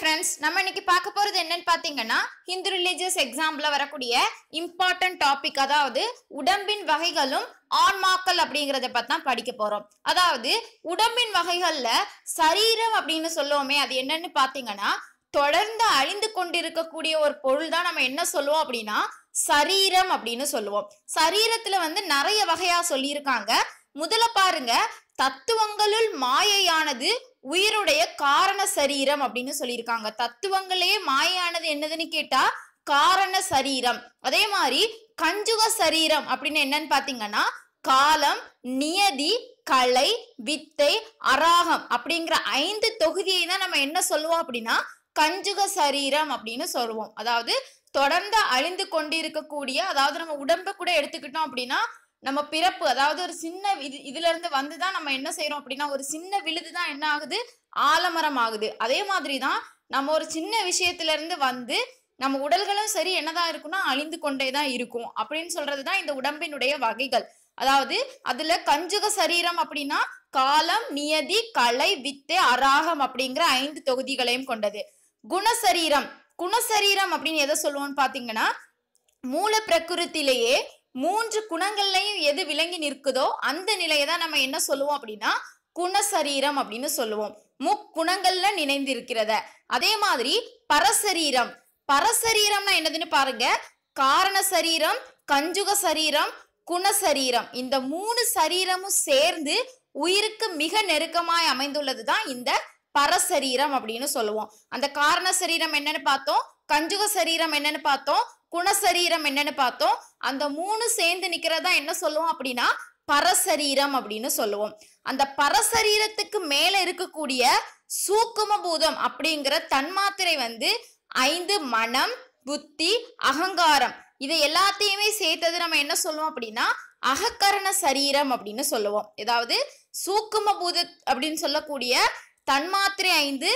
friends, நம்ம இன்னைக்கு பார்க்க போறது என்னன்னு பாத்தீங்கன்னா ஹிந்து ரிலிஜியஸ் எக்ஸாம்ல வரக்கூடிய இம்பார்ட்டன்ட் டாபிக், அதாவது உடம்பின் வகைகளும் ஆன்மாக்கள் அப்படிங்கறத பத்தி தான் படிக்க போறோம். அதாவது உடம்பின் வகைகள்ல சரீரம் அப்படின்னு சொல்லுவோமே, அது என்னன்னு பாத்தீங்கன்னா தொடர்ந்து அழிந்து கொண்டிருக்கக்கூடிய ஒரு பொருள் தான் நம்ம என்ன சொல்லுவோம் அப்படின்னா சரீரம் அப்படின்னு சொல்லுவோம். சரீரத்துல நிறைய வகையா சொல்லியிருக்காங்க. முதல்ல பாருங்க, தத்துவங்களுள் மாயையானது உயிருடைய காரண சரீரம் அப்படின்னு சொல்லியிருக்காங்க. தத்துவங்களே மாயானது என்னதுன்னு கேட்டா காரண சரீரம். அதே மாதிரி கஞ்சுக சரீரம் அப்படின்னு என்னன்னு பாத்தீங்கன்னா காலம், நியதி, கலை, வித்தை, அராகம் அப்படிங்கிற 5 தொகுதியை தான் நம்ம என்ன சொல்லுவோம் அப்படின்னா கஞ்சுக சரீரம் அப்படின்னு சொல்லுவோம். அதாவது தொடர்ந்து அழிந்து கொண்டிருக்கக்கூடிய, அதாவது நம்ம உடம்ப கூட எடுத்துக்கிட்டோம் அப்படின்னா நம்ம பிறப்பு, அதாவது ஒரு சின்ன இதுல இருந்து வந்துதான் நம்ம என்ன செய்யறோம் அப்படின்னா ஒரு சின்ன விழுதுதான் என்ன ஆகுது, ஆலமரம் ஆகுது. அதே மாதிரிதான் நம்ம ஒரு சின்ன விஷயத்துல இருந்து வந்து நம்ம உடல்களும் சரி என்னதான் இருக்குன்னா அழிந்து கொண்டேதான் இருக்கும் அப்படின்னு சொல்றதுதான் இந்த உடம்பினுடைய வகைகள். அதாவது அதுல கஞ்சுக சரீரம் அப்படின்னா காலம், நியதி, கலை, வித்தை, அராகம் அப்படிங்கிற 5 தொகுதிகளையும் கொண்டது. குணசரீரம், குணசரீரம் அப்படின்னு எதை சொல்லுவோம்னு பாத்தீங்கன்னா மூல பிரகிருத்திலேயே 3 குணங்கள்லையும் எது விளங்கி நிற்குதோ அந்த நிலையை தான் நம்ம என்ன சொல்லுவோம் அப்படின்னா குணசரீரம் அப்படின்னு சொல்லுவோம். முக்குணங்கள்ல நினைந்திருக்கிறத. அதே மாதிரி பரசரீரம், பரசரீரம்னா என்னதுன்னு பாருங்க, காரண சரீரம், கஞ்சுக சரீரம், குணசரீரம், இந்த 3 சரீரமும் சேர்ந்து உயிருக்கு மிக நெருக்கமாய் அமைந்துள்ளதுதான் இந்த பரசரீரம் அப்படின்னு சொல்லுவோம். அந்த காரண சரீரம் என்னன்னு பார்த்தோம், கஞ்சுக சரீரம் என்னன்னு பார்த்தோம், குணசரீரம் என்னன்னு பார்த்தோம். அந்த 3 சேர்ந்து நிக்கிறதா என்ன சொல்லுவோம் அப்படின்னா பரசரீரம் அப்படின்னு சொல்லுவோம். அந்த பரசரீரத்துக்கு மேல இருக்கக்கூடிய சூக்கும பூதம் அப்படிங்கிற தன்மாத்திரை 5 மனம், புத்தி, அகங்காரம், இதை எல்லாத்தையுமே சேர்த்தது நம்ம என்ன சொல்லுவோம் அப்படின்னா அகக்கரண சரீரம் அப்படின்னு சொல்லுவோம். ஏதாவது சூக்கும பூத அப்படின்னு சொல்லக்கூடிய தன்மாத்திரை 5,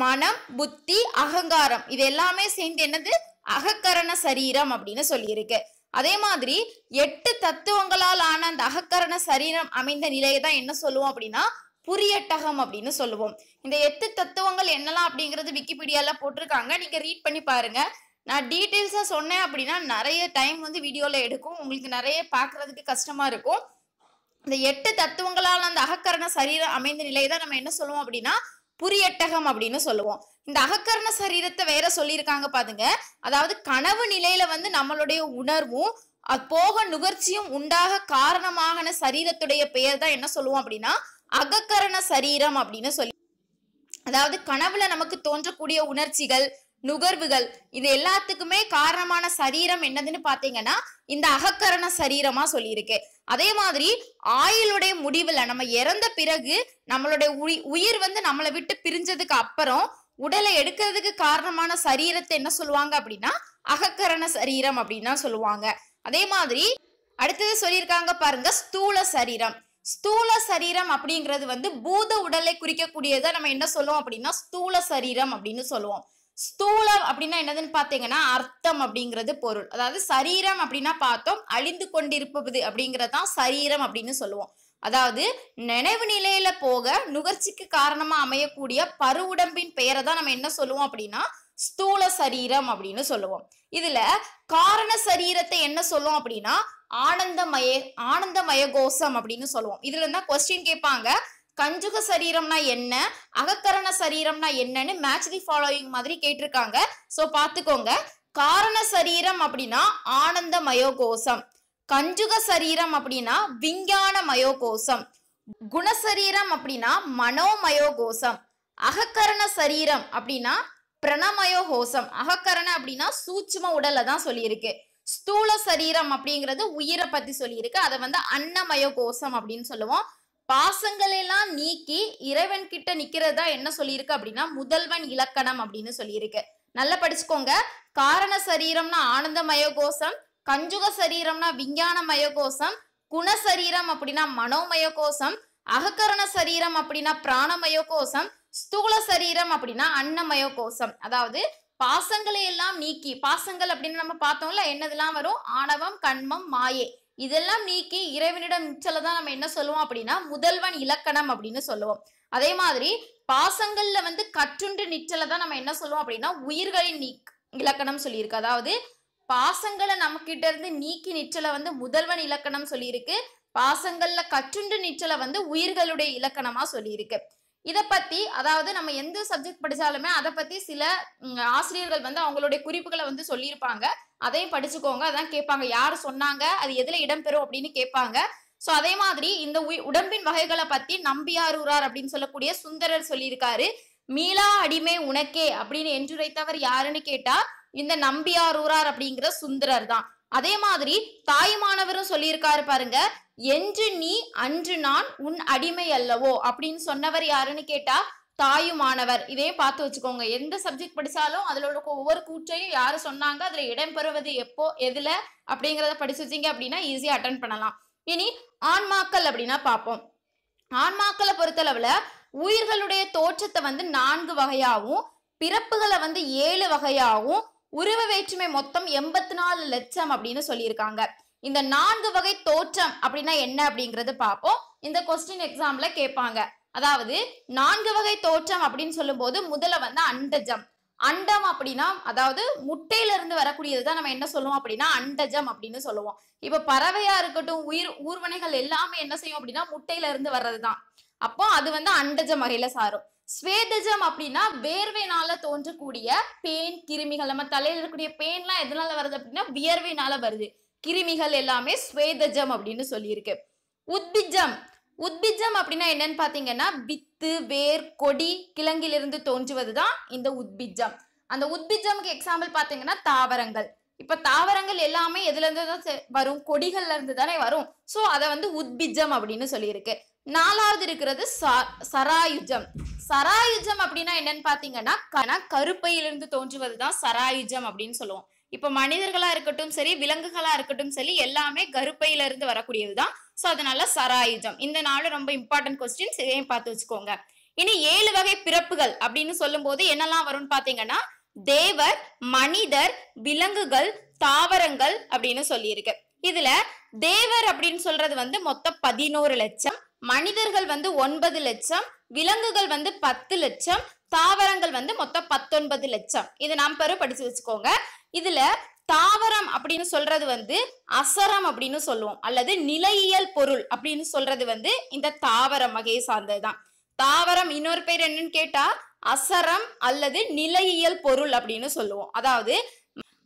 மனம், புத்தி, அகங்காரம், இது எல்லாமே சேர்ந்து என்னது அகக்கரண சரீரம் அப்படின்னு சொல்லியிருக்கு. அதே மாதிரி 8 தத்துவங்களால் ஆன அந்த அகக்கரண சரீரம் அமைந்த நிலையை தான் என்ன சொல்லுவோம் அப்படின்னா புரியட்டகம் அப்படின்னு சொல்லுவோம். இந்த 8 தத்துவங்கள் என்னலாம் அப்படிங்கிறது விக்கிபீடியால போட்டிருக்காங்க, நீங்க ரீட் பண்ணி பாருங்க. நான் டீட்டெயில்ஸா சொன்னேன் அப்படின்னா நிறைய டைம் வீடியோல எடுக்கும், உங்களுக்கு நிறைய பாக்குறதுக்கு கஷ்டமா இருக்கும். இந்த 8 தத்துவங்களால் அந்த அகக்கரண சரீரம் அமைந்த நிலையை தான் நம்ம என்ன சொல்லுவோம் அப்படின்னா புரியட்டகம் அப்படின்னு சொல்லுவோம். இந்த அகக்கரண சரீரத்தை வேற சொல்லியிருக்காங்க பாருங்க. அதாவது கனவு நிலையில நம்மளுடைய உணர்வும் அது போக நுகர்ச்சியும் உண்டாக காரணமான சரீரத்துடைய பெயர் தான் என்ன சொல்லுவோம் அப்படின்னா அகக்கரண சரீரம் அப்படின்னு சொல்லி. அதாவது கனவுல நமக்கு தோன்றக்கூடிய உணர்ச்சிகள், நுகர்வுகள், இது எல்லாத்துக்குமே காரணமான சரீரம் என்னதுன்னு பாத்தீங்கன்னா இந்த அகக்கரண சரீரமா சொல்லியிருக்கு. அதே மாதிரி ஆயுளுடைய முடிவுல நம்ம இறந்த பிறகு நம்மளுடைய உயிர் நம்மளை விட்டு பிரிஞ்சதுக்கு அப்புறம் உடலை எடுக்கிறதுக்கு காரணமான சரீரத்தை என்ன சொல்லுவாங்க அப்படின்னா அகக்கரண சரீரம் அப்படின்னா சொல்லுவாங்க. அதே மாதிரி அடுத்தது சொல்லியிருக்காங்க பாருங்க, ஸ்தூல சரீரம். ஸ்தூல சரீரம் அப்படிங்கிறது பூத உடலை குறிக்கக்கூடியதை நம்ம என்ன சொல்லுவோம் அப்படின்னா ஸ்தூல சரீரம் அப்படின்னு சொல்லுவோம். ஸ்தூலம் அப்படின்னா என்னதுன்னு பாத்தீங்கன்னா அர்த்தம் அப்படிங்கிறது பொருள். அதாவது சரீரம் அப்படின்னா பார்த்தோம் அழிந்து கொண்டிருப்பது அப்படிங்கறதான் சரீரம் அப்படின்னு சொல்லுவோம். அதாவது நினைவு நிலையில போக நுகர்ச்சிக்கு காரணமா அமையக்கூடிய பருவுடம்பின் பெயரை தான் நம்ம என்ன சொல்லுவோம் அப்படின்னா ஸ்தூல சரீரம் அப்படின்னு சொல்லுவோம். இதுல காரண சரீரத்தை என்ன சொல்லுவோம் அப்படின்னா ஆனந்தமய கோஷம் அப்படின்னு சொல்லுவோம். இதுல இருந்தா கொஸ்டின் கேட்பாங்க, கஞ்சுக சரீரம்னா என்ன, அகக்கரண சரீரம்னா என்னன்னு மேட்ச் தி ஃபாலோயிங் மாதிரி கேட்டிருக்காங்க. சோ பாத்துக்கோங்க, காரண சரீரம் அப்படின்னா ஆனந்தமய கோஷம், கஞ்சுக சரீரம் அப்படின்னா விஞ்ஞானமய கோஷம், குணசரீரம் அப்படின்னா மனோமய கோஷம், அகக்கரண சரீரம் அப்படின்னா பிரணமய கோஷம். அகக்கரண அப்படின்னா சூட்சும உடல்ல தான் சொல்லியிருக்கு. ஸ்தூல சரீரம் அப்படிங்கிறது உயிரை பத்தி சொல்லியிருக்கு, அதை அன்னமய கோஷம் அப்படின்னு சொல்லுவோம். பாசங்கள் எல்லாம் நீக்கி இறைவன் கிட்ட நிக்கிறதா என்ன சொல்லியிருக்கு அப்படின்னா முதல்வன் இலக்கணம் அப்படின்னு சொல்லியிருக்கு. நல்லா படிச்சுக்கோங்க. காரண சரீரம்னா ஆனந்தமய கோஷம், கஞ்சுக சரீரம்னா விஞ்ஞானமய கோஷம், குணசரீரம் அப்படின்னா மனோமய கோஷம், அகக்கரண சரீரம் அப்படின்னா பிராணமய கோஷம், ஸ்தூல சரீரம் அப்படின்னா அன்னமய கோஷம். அதாவது பாசங்களை எல்லாம் நீக்கி, பாசங்கள் அப்படின்னு நம்ம பார்த்தோம்ல என்னதெல்லாம் வரும், ஆணவம், கண்மம், மாயை, இதெல்லாம் நீக்கி இறைவனிடம் நிச்சலதான் நம்ம என்ன சொல்லுவோம் அப்படின்னா முதல்வன் இலக்கணம் அப்படின்னு சொல்லுவோம். அதே மாதிரி பாசங்கள்ல வந்து கற்றுண்டு நிற்றலை தான் நம்ம என்ன சொல்லுவோம் அப்படின்னா உயிர்களின் இலக்கணம் சொல்லியிருக்கு. அதாவது பாசங்களை நம்ம கிட்ட இருந்து நீக்கி நிற்றலை வந்து முதல்வன் இலக்கணம் சொல்லியிருக்கு. பாசங்கள்ல கற்றுண்டு நிற்றலை வந்து உயிர்களுடைய இலக்கணமா சொல்லியிருக்கு. இதை பத்தி அதாவது நம்ம எந்த சப்ஜெக்ட் படிச்சாலுமே அதை பத்தி சில ஆசிரியர்கள் வந்து அவங்களுடைய குறிப்புகளை வந்து சொல்லியிருப்பாங்க. அதையும் படிச்சுக்கோங்க. அதான் கேட்பாங்க, யார் சொன்னாங்க, அது எதுல இடம்பெறும் அப்படின்னு கேட்பாங்க. சோ அதே மாதிரி இந்த உடம்பின் வகைகளை பத்தி நம்பியாரூரார் அப்படின்னு சொல்லக்கூடிய சுந்தரர் சொல்லியிருக்காரு. மீளா அடிமை உனக்கே அப்படின்னு என்றுரைத்தவர் யாருன்னு கேட்டா இந்த நம்பியாரூரார் அப்படிங்கிற சுந்தரர் தான். அதே மாதிரி தாயுமானவரும் சொல்லியிருக்காரு பாருங்க, என்று நீ அன்று நான் உன் அடிமை அல்லவோ அப்படின்னு சொன்னவர் யாருன்னு கேட்டா தாயுமானவர். இதே பார்த்து வச்சுக்கோங்க. எந்த சப்ஜெக்ட் படிச்சாலும் அதுல உள்ள ஒவ்வொரு கூற்றையும் யாரு சொன்னாங்க, அதுல இடம்பெறுவது எப்போ எதுல அப்படிங்கிறத படிச்சு வச்சீங்க அப்படின்னா ஈஸியா அட்டன் பண்ணலாம். இனி ஆன்மாக்கள் அப்படின்னா பார்ப்போம். ஆன்மாக்களை பொறுத்தளவுல உயிர்களுடைய தோற்றத்தை வந்து 4 வகையாகவும் பிறப்புகளை வந்து 7 வகையாகவும் உருவ வேற்றுமை மொத்தம் 84 லட்சம் அப்படின்னு சொல்லியிருக்காங்க. இந்த 4 வகை தோற்றம் அப்படின்னா என்ன அப்படிங்கறது பார்ப்போம். இந்த கொஸ்டின் எக்ஸாம்ல கேட்பாங்க. அதாவது 4 வகை தோற்றம் அப்படின்னு சொல்லும் போது முதல்ல வந்து அண்டஜம். அண்டம் அப்படின்னா அதாவது முட்டையில இருந்து வரக்கூடியதுதான் நம்ம என்ன சொல்லுவோம் அப்படின்னா அண்டஜம் அப்படின்னு சொல்லுவோம். இப்ப பறவையா இருக்கட்டும், ஊர்வனைகள் எல்லாமே என்ன செய்யும் அப்படின்னா முட்டையில இருந்து வர்றதுதான். அப்போ அது வந்து அண்டஜம் வகையில சாரும். ஸ்வேதஜம் அப்படின்னா வேர்வைனால தோன்றக்கூடிய பேன், கிருமிகள். நம்ம தலையில இருக்கக்கூடிய பேன்லாம் எதனால வருது அப்படின்னா வியர்வைனால வருது. கிருமிகள் எல்லாமே ஸ்வேதஜம் அப்படின்னு சொல்லியிருக்கு. உத்பிஜம். உத்பிஜம் அப்படின்னா என்னன்னு பாத்தீங்கன்னா வித்து, வேர், கொடி, கிழங்கிலிருந்து தோன்றுவதுதான் இந்த உத்பிஜம். அந்த உத்பிஜம்க்கு எக்ஸாம்பிள் பாத்தீங்கன்னா தாவரங்கள். இப்ப தாவரங்கள் எல்லாமே எதுல இருந்து தான் வரும்? கொடிகள்ல இருந்து தானே வரும். சோ அதை வந்து உத்பிஜம் அப்படின்னு சொல்லியிருக்கு. 4வது இருக்கிறது சராயுஜம். சராயுஜம் அப்படின்னா என்னன்னு பாத்தீங்கன்னா கருப்பையிலிருந்து தோன்றுவதுதான் சராயுஜம் அப்படின்னு சொல்லுவோம். இப்ப மனிதர்களா இருக்கட்டும் சரி, விலங்குகளா இருக்கட்டும் சரி, எல்லாமே கருப்பையில இருந்து வரக்கூடியதுதான். சோ அதனால சராயுஜம். இந்த 4 ரொம்ப இம்பார்ட்டன்ட் கொஸ்டின்ஸ், இதையும் பார்த்து வச்சுக்கோங்க. இனி 7 வகை பிறப்புகள் அப்படின்னு சொல்லும் போது என்னெல்லாம் வரும்னு பாத்தீங்கன்னா தேவர், மனிதர், விலங்குகள், தாவரங்கள் அப்படின்னு சொல்லியிருக்கு. இதுல தேவர் அப்படின்னு சொல்றது வந்து மொத்தம் 11 லட்சம், மனிதர்கள் வந்து 9 லட்சம், விலங்குகள் வந்து 10 லட்சம், தாவரங்கள் வந்து மொத்தம் 19 லட்சம். இது நாம் படிச்சு வச்சுக்கோங்க. இதுல தாவரம் அப்படின்னு சொல்றது வந்து அசரம் அப்படின்னு சொல்லுவோம், அல்லது நிலையியல் பொருள் அப்படின்னு சொல்றது வந்து இந்த தாவரம் வகையை சார்ந்ததுதான். தாவரம் இன்னொரு பேர் என்னன்னு கேட்டா அசரம் அல்லது நிலையியல் பொருள் அப்படின்னு சொல்லுவோம்.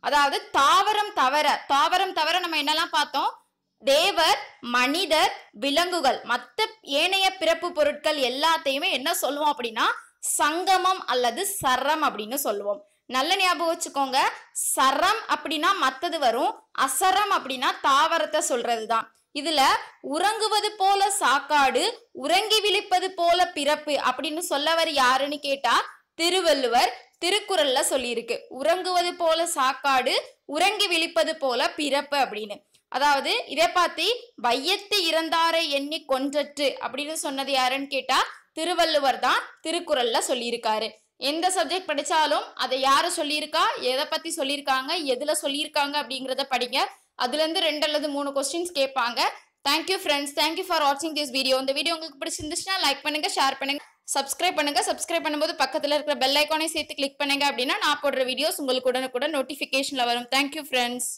அதாவது தாவரம் தவிர நம்ம என்னெல்லாம் பார்த்தோம்? தேவர், மனிதர், விலங்குகள், மற்ற ஏனைய பிறப்பு பொருட்கள் எல்லாத்தையுமே என்ன சொல்லுவோம் அப்படின்னா சங்கமம் அல்லது சரம் அப்படின்னு சொல்லுவோம். நல்ல ஞாபகம் வச்சுக்கோங்க. சரம் அப்படின்னா மத்தது வரும், அசரம் அப்படின்னா தாவரத்தை சொல்றதுதான். இதுல உறங்குவது போல சாக்காடு, உறங்கி விழிப்பது போல பிறப்பு அப்படின்னு சொல்லவர் யாருன்னு கேட்டா திருவள்ளுவர் திருக்குறள்ல சொல்லியிருக்கு. உறங்குவது போல சாக்காடு, உறங்கி விழிப்பது போல பிறப்பு அப்படின்னு. அதாவது இதை பார்த்து வையத்து இறந்தாரை எண்ணி கொன்றற்று அப்படின்னு சொன்னது யாருன்னு கேட்டா திருவள்ளுவர் தான் திருக்குறள்ல சொல்லியிருக்காரு. எந்த சப்ஜெக்ட் படிச்சாலும் அதை யாரு சொல்லியிருக்கா, எதை பத்தி சொல்லியிருக்காங்க, எதுல சொல்லியிருக்காங்க அப்படிங்கிறத படிங்க. அதுல இருந்து 2 அல்லது 3 கொஸ்டின்ஸ் கேட்பாங்க. தேங்க்யூ ஃப்ரெண்ட்ஸ், தேங்க்யூ ஃபார் வாட்சிங் திஸ் வீடியோ. இந்த வீடியோ உங்களுக்கு பிடிச்சிருந்துச்சுன்னா லைக் பண்ணுங்க, ஷேர் பண்ணுங்க, சப்ஸ்கிரைப் பண்ணுங்க. சப்ஸ்கிரைப் பண்ணும்போது பக்கத்துல இருக்கிற பெல் ஐக்கானை சேர்த்து கிளிக் பண்ணுங்க. அப்படின்னா நான் போடுற வீடியோஸ் உங்களுக்கு உடனுக்குடன் நோட்டிபிகேஷன்ல வரும். Thank you friends.